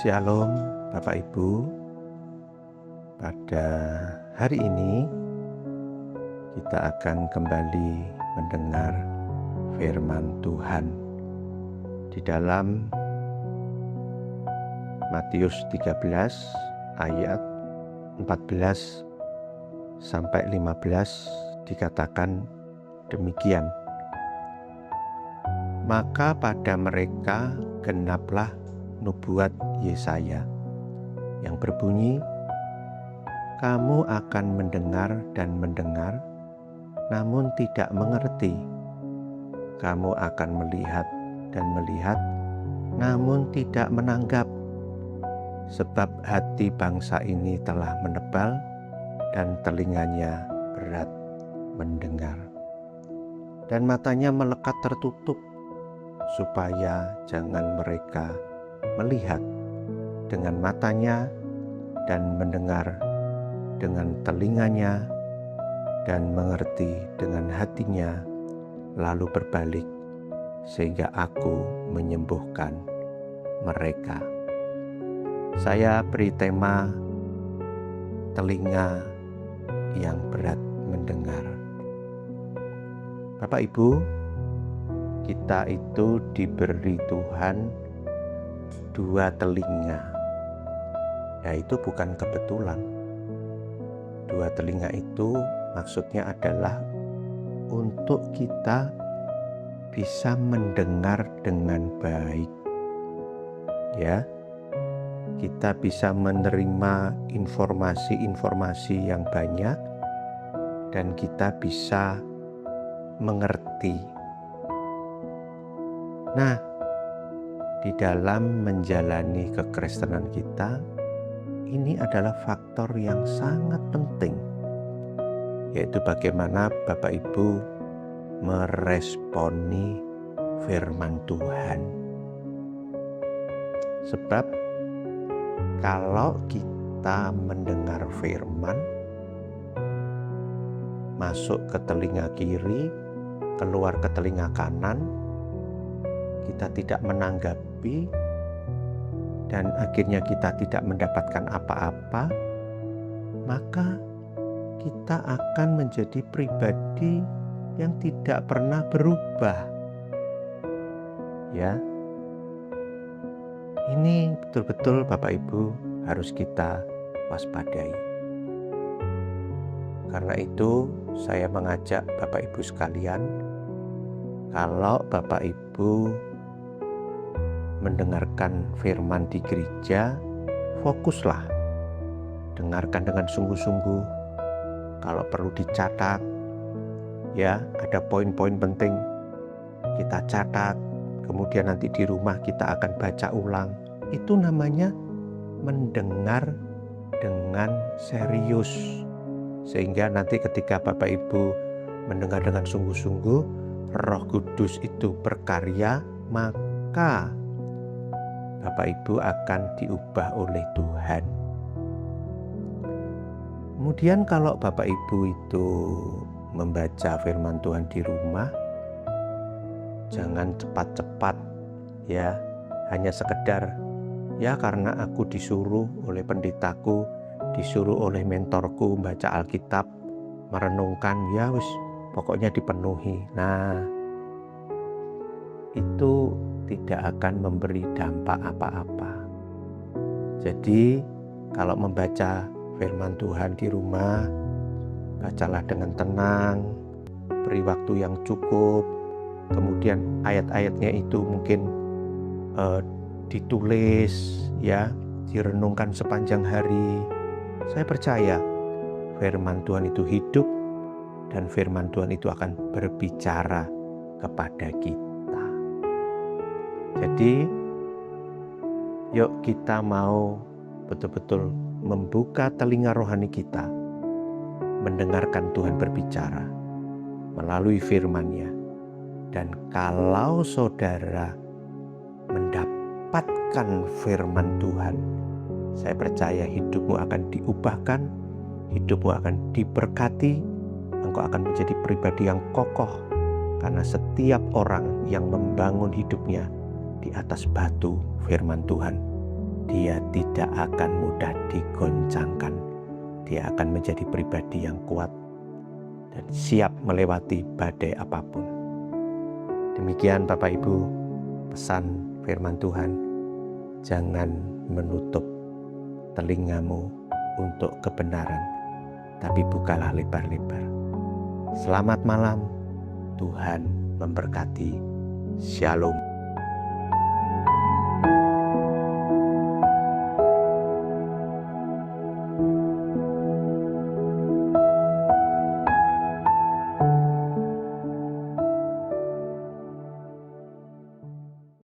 Shalom Bapak Ibu. Pada hari ini kita akan kembali mendengar firman Tuhan di dalam Matius 13 ayat 14 sampai 15 dikatakan demikian. Maka pada mereka genaplah nubuat Yesaya yang berbunyi, kamu akan mendengar dan mendengar, namun tidak mengerti. Kamu akan melihat dan melihat, namun tidak menanggap. Sebab hati bangsa ini telah menebal dan telinganya berat mendengar. Dan matanya melekat tertutup, supaya jangan mereka melihat dengan matanya dan mendengar dengan telinganya dan mengerti dengan hatinya, lalu berbalik sehingga aku menyembuhkan mereka. Saya beri tema telinga yang berat mendengar. Bapak Ibu, kita itu diberi Tuhan dua telinga, yaitu bukan kebetulan. Dua telinga itu maksudnya adalah untuk kita bisa mendengar dengan baik. Ya, kita bisa menerima informasi-informasi yang banyak dan kita bisa mengerti. Nah, di dalam menjalani kekristenan kita, ini adalah faktor yang sangat penting, yaitu bagaimana Bapak Ibu meresponi firman Tuhan. Sebab kalau kita mendengar firman, masuk ke telinga kiri, keluar ke telinga kanan, kita tidak menanggapi, dan akhirnya kita tidak mendapatkan apa-apa, maka kita akan menjadi pribadi yang tidak pernah berubah. Ya, ini betul-betul Bapak Ibu harus kita waspadai. Karena itu saya mengajak Bapak Ibu sekalian, kalau Bapak Ibu mendengarkan firman di gereja, fokuslah, dengarkan dengan sungguh-sungguh. Kalau perlu dicatat, ya, ada poin-poin penting, kita catat, kemudian nanti di rumah kita akan baca ulang. Itu namanya mendengar dengan serius, sehingga nanti ketika Bapak Ibu mendengar dengan sungguh-sungguh, Roh Kudus itu berkarya, maka Bapak Ibu akan diubah oleh Tuhan. Kemudian kalau Bapak Ibu itu membaca firman Tuhan di rumah, jangan cepat-cepat, ya, hanya sekedar, ya karena aku disuruh oleh pendetaku, disuruh oleh mentorku membaca Alkitab, merenungkan, ya wis pokoknya dipenuhi. Nah, itu tidak akan memberi dampak apa-apa. Jadi kalau membaca firman Tuhan di rumah, bacalah dengan tenang, beri waktu yang cukup, kemudian ayat-ayatnya itu mungkin ditulis, ya, direnungkan sepanjang hari. Saya percaya firman Tuhan itu hidup dan firman Tuhan itu akan berbicara kepada kita. Jadi, yuk kita mau betul-betul membuka telinga rohani kita, mendengarkan Tuhan berbicara melalui firman-Nya. Dan kalau saudara mendapatkan firman Tuhan, saya percaya hidupmu akan diubahkan, hidupmu akan diberkati, engkau akan menjadi pribadi yang kokoh, karena setiap orang yang membangun hidupnya di atas batu firman Tuhan, dia tidak akan mudah digoncangkan. Dia akan menjadi pribadi yang kuat dan siap melewati badai apapun. Demikian Bapak Ibu, pesan firman Tuhan. Jangan menutup telingamu untuk kebenaran, tapi bukalah lebar-lebar. Selamat malam, Tuhan memberkati. Shalom.